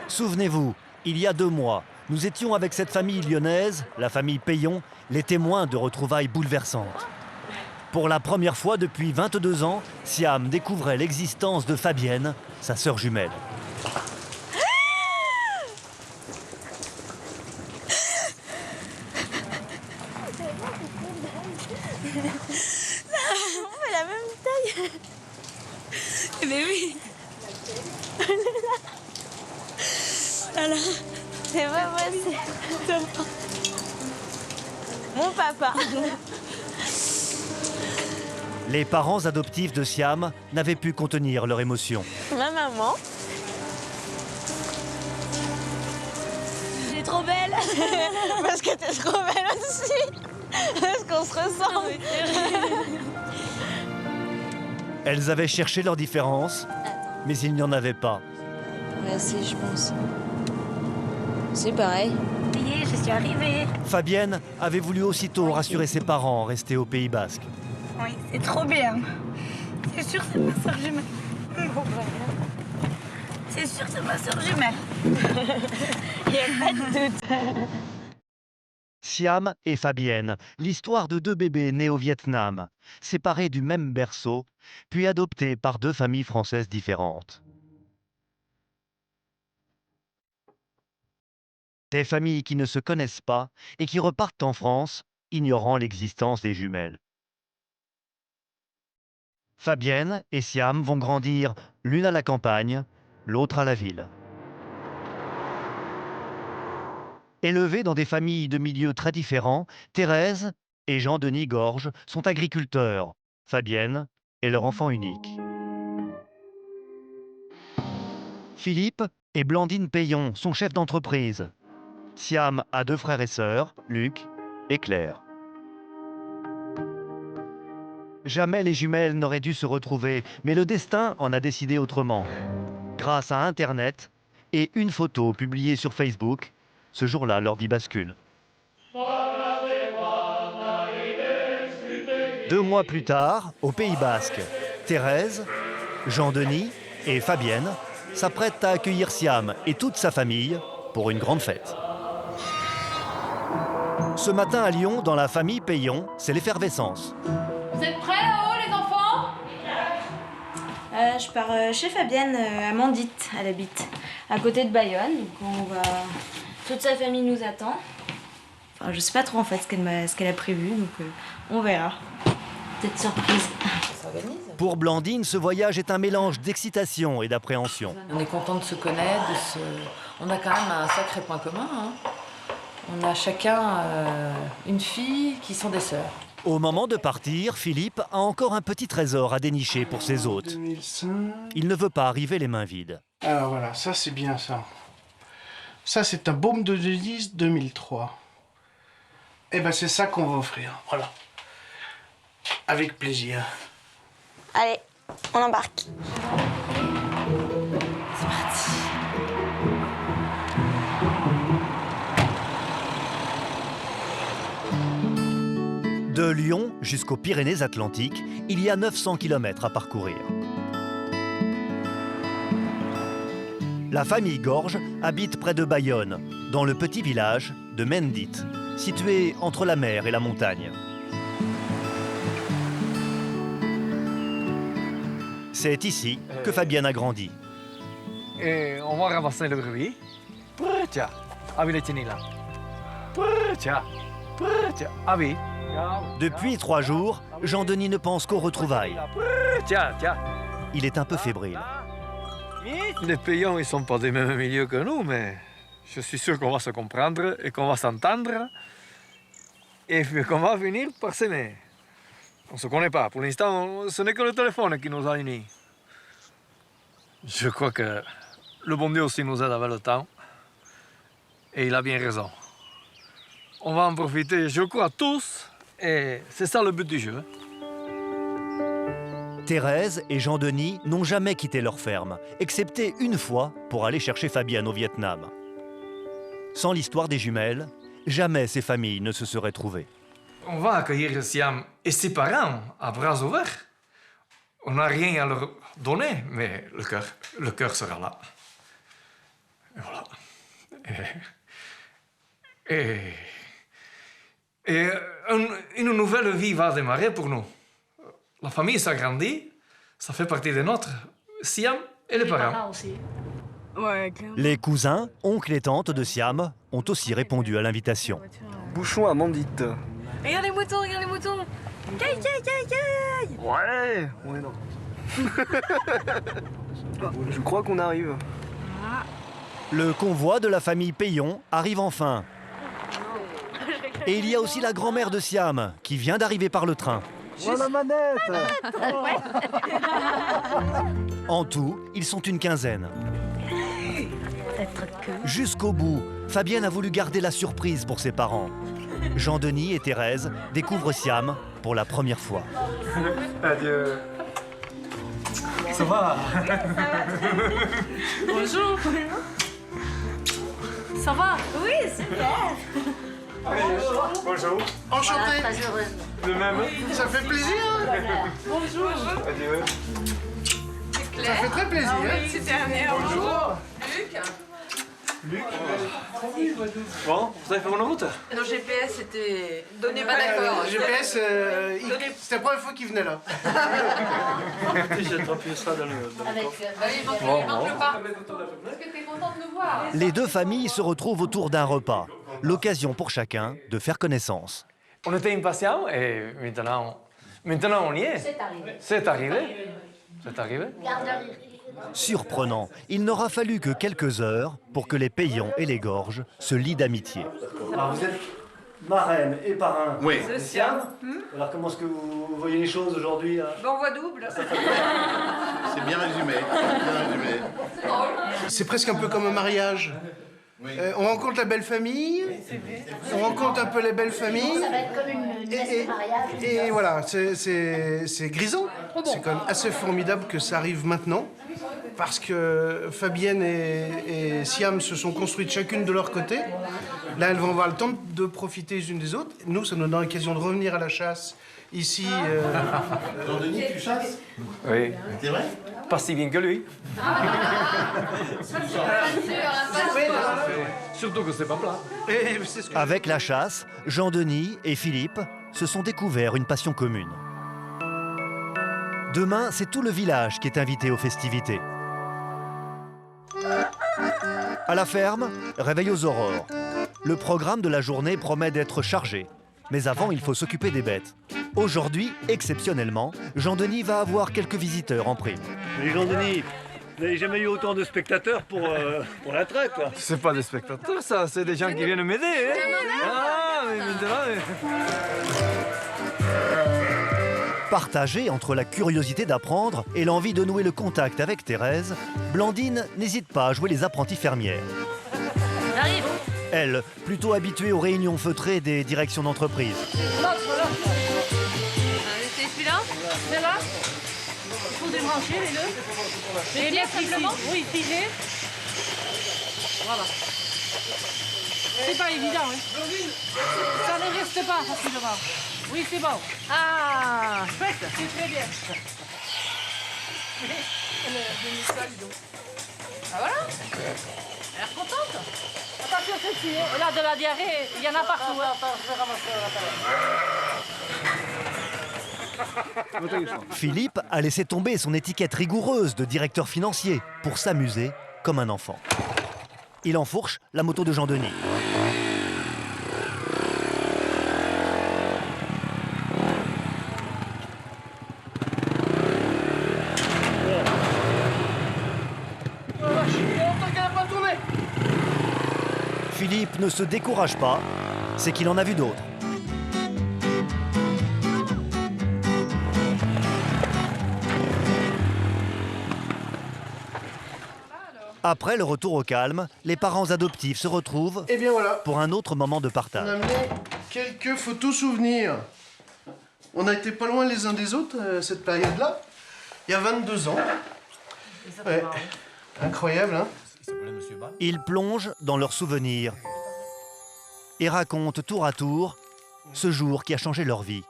Souvenez-vous, il y a 2 mois, nous étions avec cette famille lyonnaise, la famille Payon, les témoins de retrouvailles bouleversantes. Pour la première fois depuis 22 ans, Siam découvrait l'existence de Fabienne, sa sœur jumelle. On fait la même taille. Mais oui. Voilà. C'est pas possible. Mon papa. Les parents adoptifs de Siam n'avaient pu contenir leur émotion. Ma maman. Elle est trop belle. Parce que t'es trop belle aussi. Parce qu'on se ressemble. Elles avaient cherché leurs différences, mais il n'y en avait pas. Ouais, si, je pense. C'est pareil. Ça y est, je suis arrivée. Fabienne avait voulu aussitôt rassurer ses parents restés au Pays Basque. Oui, c'est trop bien. C'est sûr, c'est ma soeur jumelle. C'est sûr, c'est ma soeur jumelle. Il n'y a pas de doute. Siam et Fabienne, l'histoire de 2 bébés nés au Vietnam, séparés du même berceau, puis adoptés par 2 familles françaises différentes. Des familles qui ne se connaissent pas et qui repartent en France, ignorant l'existence des jumelles. Fabienne et Siam vont grandir l'une à la campagne, l'autre à la ville. Élevés dans des familles de milieux très différents, Thérèse et Jean-Denis Gorge sont agriculteurs. Fabienne est leur enfant unique. Philippe et Blandine Payon sont chefs d'entreprise. Siam a 2 frères et sœurs, Luc et Claire. Jamais les jumelles n'auraient dû se retrouver, mais le destin en a décidé autrement. Grâce à Internet et une photo publiée sur Facebook, ce jour-là, leur vie bascule. 2 mois plus tard, au Pays Basque, Thérèse, Jean-Denis et Fabienne s'apprêtent à accueillir Siam et toute sa famille pour une grande fête. Ce matin à Lyon, dans la famille Payon, c'est l'effervescence. Vous êtes prêts là-haut, les enfants? Je pars chez Fabienne à Mandit, elle habite à côté de Bayonne. Donc toute sa famille nous attend. Enfin, je sais pas trop en fait ce qu'elle a prévu, donc on verra. Peut-être surprise. Pour Blandine, ce voyage est un mélange d'excitation et d'appréhension. On est content de se connaître, on a quand même un sacré point commun. Hein. On a chacun une fille qui sont des sœurs. Au moment de partir, Philippe a encore un petit trésor à dénicher pour ses hôtes. 2005. Il ne veut pas arriver les mains vides. Alors voilà, ça c'est bien ça. Ça c'est un baume de Denise 2003. Et ben c'est ça qu'on va offrir, voilà. Avec plaisir. Allez, on embarque. De Lyon jusqu'aux Pyrénées-Atlantiques, il y a 900 km à parcourir. La famille Gorge habite près de Bayonne, dans le petit village de Mendit, situé entre la mer et la montagne. C'est ici que Fabienne a grandi. Et on va ramasser le brebis. Tiens, avec les tennis là. Tiens, ah oui. Depuis 3 jours, Jean-Denis ne pense qu'aux retrouvailles. Tiens. Il est un peu fébrile. Les payants, ils sont pas du même milieu que nous, mais je suis sûr qu'on va se comprendre et qu'on va s'entendre et qu'on va finir par s'aimer. On se connaît pas. Pour l'instant, ce n'est que le téléphone qui nous a unis. Je crois que le bon Dieu aussi nous aide avec le temps. Et il a bien raison. On va en profiter, je crois, tous. Et c'est ça le but du jeu. Thérèse et Jean-Denis n'ont jamais quitté leur ferme, excepté une fois pour aller chercher Fabienne au Vietnam. Sans l'histoire des jumelles, jamais ces familles ne se seraient trouvées. On va accueillir Siam et ses parents à bras ouverts. On n'a rien à leur donner, mais le cœur sera là. Voilà. Et une nouvelle vie va démarrer pour nous. La famille s'agrandit, ça fait partie de notre Siam et les parents. aussi. Ouais, clairement. Les cousins, oncles et tantes de Siam ont aussi répondu à l'invitation. Bouchon à Mandite. Regarde les moutons, regarde les moutons. Caille, caille, caille, caille. Ouais, on est dans. Je crois qu'on arrive. Le convoi de la famille Payon arrive enfin. Et il y a aussi la grand-mère de Siam qui vient d'arriver par le train. Voilà la manette. En tout, ils sont une quinzaine. Jusqu'au bout, Fabienne a voulu garder la surprise pour ses parents. Jean-Denis et Thérèse découvrent Siam pour la première fois. Adieu. Ça va? Bonjour. Ça va? Oui, super. Bonjour. Enchanté. Très heureuse. De même. Ça fait plaisir. Bonjour. Adieu. Ça fait très plaisir. C'était un air. Bonjour. Bon, vous avez fait bonne route? Nos GPS étaient donnés pas d'accord. GPS, c'était la première fois qu'il venait là. J'ai appuyé ça dans le. Il manque le pas. Est-ce que t'es content de nous voir? Les deux familles se retrouvent autour d'un repas. L'occasion pour chacun de faire connaissance. On était impatients et maintenant on y est. C'est arrivé. C'est arrivé. C'est arrivé. Surprenant, il n'aura fallu que quelques heures pour que les Payons et les Gorges se lient d'amitié. Alors vous êtes marraine et parrain Oui. de Siam. Alors comment est-ce que vous voyez les choses aujourd'hui? Bon, voix double. C'est bien résumé. C'est presque un peu comme un mariage. On rencontre la belle famille, on rencontre un peu les belles familles. Ça va être comme une messe de mariage. Et voilà, c'est grisant. C'est quand même assez formidable que ça arrive maintenant. Parce que Fabienne et Siam se sont construites chacune de leur côté. Là, elles vont avoir le temps de profiter les unes des autres. Nous, ça nous donne l'occasion de revenir à la chasse ici. Jean-Denis, tu chasses? Oui. C'est vrai? Pas si bien que lui. Surtout que c'est pas plat. Et c'est ce que- Avec la chasse, Jean-Denis et Philippe se sont découverts une passion commune. Demain, c'est tout le village qui est invité aux festivités. À la ferme, réveil aux aurores. Le programme de la journée promet d'être chargé. Mais avant, il faut s'occuper des bêtes. Aujourd'hui, exceptionnellement, Jean-Denis va avoir quelques visiteurs en prime. Mais Jean-Denis, vous n'avez jamais eu autant de spectateurs pour la traite, quoi. C'est pas des spectateurs, ça, c'est des gens qui viennent m'aider. Hein? Ah, mais maintenant. Partagée entre la curiosité d'apprendre et l'envie de nouer le contact avec Thérèse, Blandine n'hésite pas à jouer les apprenties fermières. J'arrive. Elle, plutôt habituée aux réunions feutrées des directions d'entreprise. C'est celui-là? Celle-là? Il faut débrancher les deux. Et bien simplement? Oui, figé. Voilà. C'est pas évident, hein. Ça ne reste pas facilement. Oui, c'est bon. Ah, chouette. C'est très bien. Ah voilà. Elle a l'air contente. Attention, ceci, hein. Elle a de la diarrhée, il y en a partout. Philippe a laissé tomber son étiquette rigoureuse de directeur financier pour s'amuser comme un enfant. Il enfourche la moto de Jean-Denis. Philippe ne se décourage pas, c'est qu'il en a vu d'autres. Après le retour au calme, les parents adoptifs se retrouvent Eh bien voilà, pour un autre moment de on a partage. amené quelques photos souvenirs. On a été pas loin les uns des autres cette période-là. Il y a 22 ans. Ouais. Incroyable, hein? Ils plongent dans leurs souvenirs et racontent tour à tour ce jour qui a changé leur vie.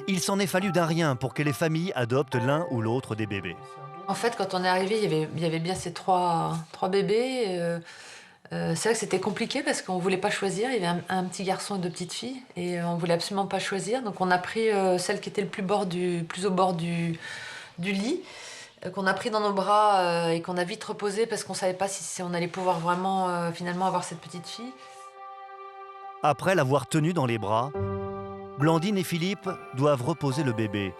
Il s'en est fallu d'un rien pour que les familles adoptent l'un ou l'autre des bébés. En fait, quand on est arrivé, il y avait bien ces trois bébés. C'est vrai que c'était compliqué parce qu'on ne voulait pas choisir. Il y avait un petit garçon et 2 petites filles et on ne voulait absolument pas choisir. Donc on a pris celle qui était le plus au bord du lit, qu'on a pris dans nos bras et qu'on a vite reposé parce qu'on ne savait pas si on allait pouvoir vraiment finalement avoir cette petite fille. Après l'avoir tenu dans les bras, Blandine et Philippe doivent reposer le bébé.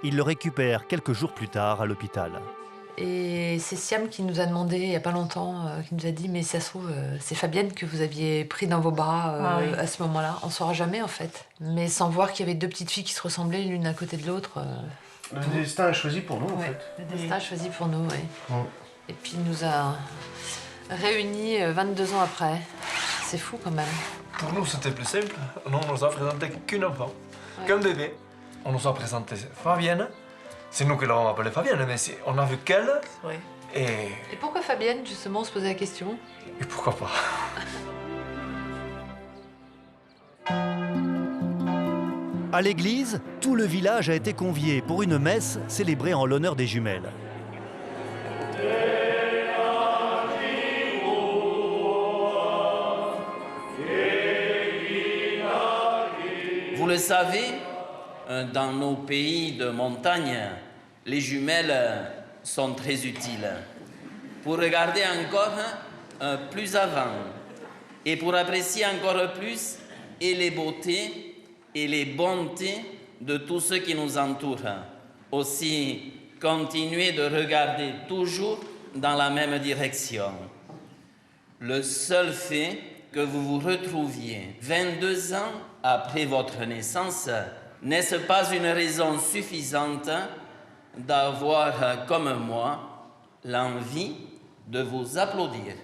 Ils le récupèrent quelques jours plus tard à l'hôpital. Et c'est Siam qui nous a demandé, il n'y a pas longtemps, qui nous a dit « Mais ça se trouve, c'est Fabienne que vous aviez pris dans vos bras à ce moment-là. » On ne saura jamais, en fait. Mais sans voir qu'il y avait 2 petites filles qui se ressemblaient l'une à côté de l'autre. Le destin a choisi pour nous, en fait. Le destin a choisi pour nous, oui. Et puis il nous a réunis 22 ans après. C'est fou, quand même. Pour nous, c'était plus simple. Nous, on nous a présenté qu'un enfant, qu'un bébé. On nous a présenté Fabienne. C'est nous qui l'avons appelée Fabienne, mais on a vu qu'elle. Oui. Et pourquoi Fabienne, justement, on se posait la question? Et pourquoi pas? À l'église, tout le village a été convié pour une messe célébrée en l'honneur des jumelles. Vous le savez, dans nos pays de montagne, les jumelles sont très utiles pour regarder encore plus avant et pour apprécier encore plus et les beautés et les bontés de tout ce qui nous entoure. Aussi, continuez de regarder toujours dans la même direction. Le seul fait que vous vous retrouviez 22 ans après votre naissance, n'est-ce pas une raison suffisante d'avoir, comme moi, l'envie de vous applaudir?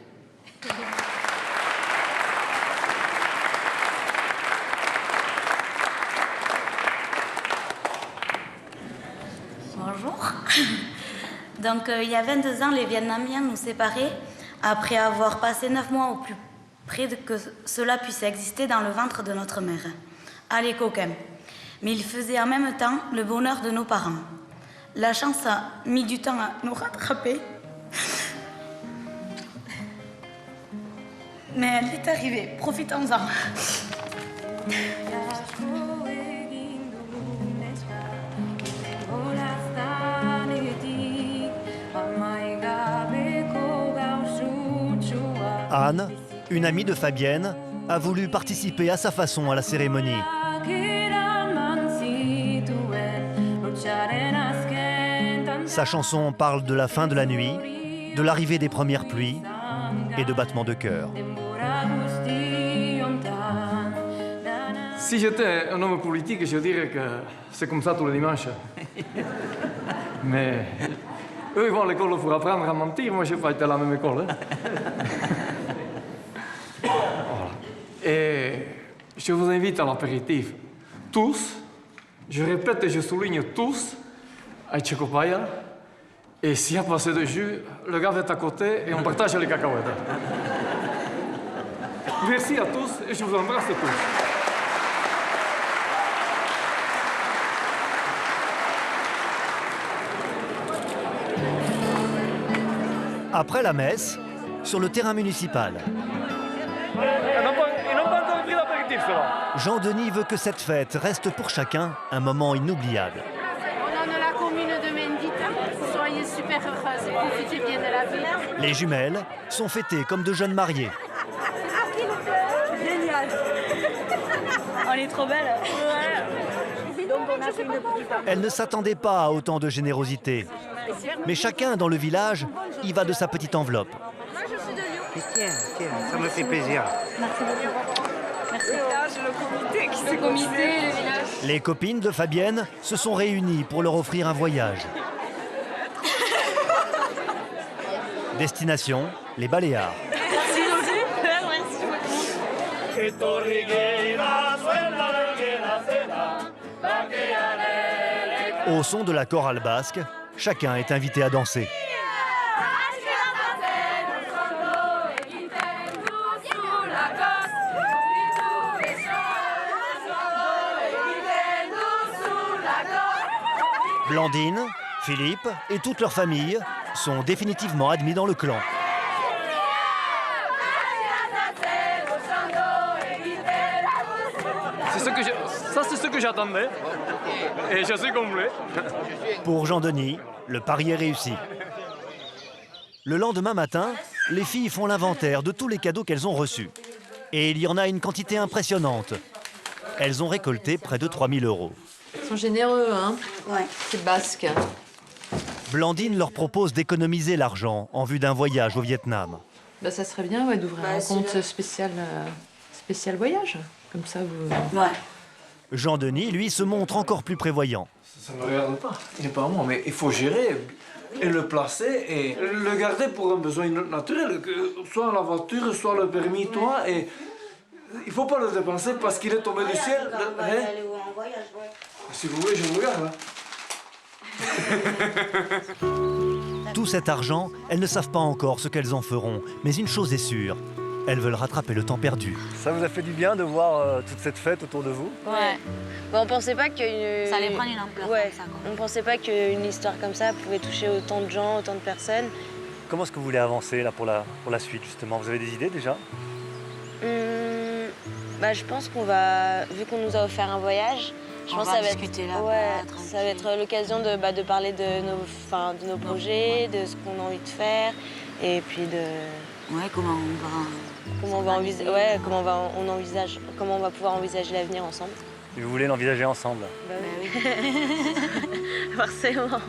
Bonjour. Donc, il y a 22 ans, les Vietnamiens nous séparaient après avoir passé 9 mois au plus près de que cela puisse exister dans le ventre de notre mère, à l'Écoquem. Mais il faisait en même temps le bonheur de nos parents. La chance a mis du temps à nous rattraper. Mais elle est arrivée, profitons-en. Anne, une amie de Fabienne, a voulu participer à sa façon à la cérémonie. Sa chanson parle de la fin de la nuit, de l'arrivée des premières pluies et de battements de cœur. Si j'étais un homme politique, je dirais que c'est comme ça tous les dimanches. Mais eux, ils vont à l'école pour apprendre à mentir. Moi, je n'ai pas été à la même école. Voilà. Et je vous invite à l'apéritif. Tous, je répète et je souligne tous, à Tchekopaya. Et s'il y a passé de jus, le gars est à côté et on partage les cacahuètes. Merci à tous et je vous embrasse tous. Après la messe, sur le terrain municipal, Ils n'ont pas encore pris l'apéritif, cela. Jean-Denis veut que cette fête reste pour chacun un moment inoubliable. On a la commune de Mendita. Soyez super heureuses et profitez bien de la vie. Les jumelles sont fêtées comme de jeunes mariés. Génial. On est trop belles. Donc on a fait une petite... Elles ne s'attendaient pas à autant de générosité. Mais chacun dans le village y va de sa petite enveloppe. Tiens, ça me fait plaisir. Merci beaucoup. Merci. Le comité, le village. Les copines de Fabienne se sont réunies pour leur offrir un voyage. Destination, les Baléares. Au son de la chorale basque, chacun est invité à danser. Blandine, Philippe et toute leur famille sont définitivement admis dans le clan. C'est ce que j'attendais. Et je suis comblé. Pour Jean-Denis, le pari est réussi. Le lendemain matin, les filles font l'inventaire de tous les cadeaux qu'elles ont reçus. Et il y en a une quantité impressionnante. Elles ont récolté près de 3 000 €. Ils sont généreux, hein? Ouais. C'est basque. Blandine leur propose d'économiser l'argent en vue d'un voyage au Vietnam. Bah, ça serait bien d'ouvrir un compte spécial voyage. Comme ça, vous... Ouais. Jean-Denis, lui, se montre encore plus prévoyant. Ça ne me regarde pas. Il n'est pas à moi, mais il faut gérer et le placer et le garder pour un besoin naturel, que soit la voiture, soit le permis, toi. Et il ne faut pas le dépenser parce qu'il est tombé du ciel. Si vous voulez, je vous regarde. Tout cet argent, elles ne savent pas encore ce qu'elles en feront. Mais une chose est sûre, elles veulent rattraper le temps perdu. Ça vous a fait du bien de voir toute cette fête autour de vous? Ouais. Bon, on pensait pas qu'une... Ça allait prendre une ampleur ouais. comme ça, quoi. On pensait pas qu'une histoire comme ça pouvait toucher autant de gens, autant de personnes. Comment est-ce que vous voulez avancer là, pour la suite, justement? Vous avez des idées déjà? Bah, je pense qu'on va... Vu qu'on nous a offert un voyage, je pense que ça va discuter là, ça va être l'occasion de parler de nos projets, de ce qu'on a envie de faire, et puis de... Ouais, comment on va pouvoir envisager l'avenir ensemble. Et vous voulez l'envisager ensemble? Bah oui. Forcément.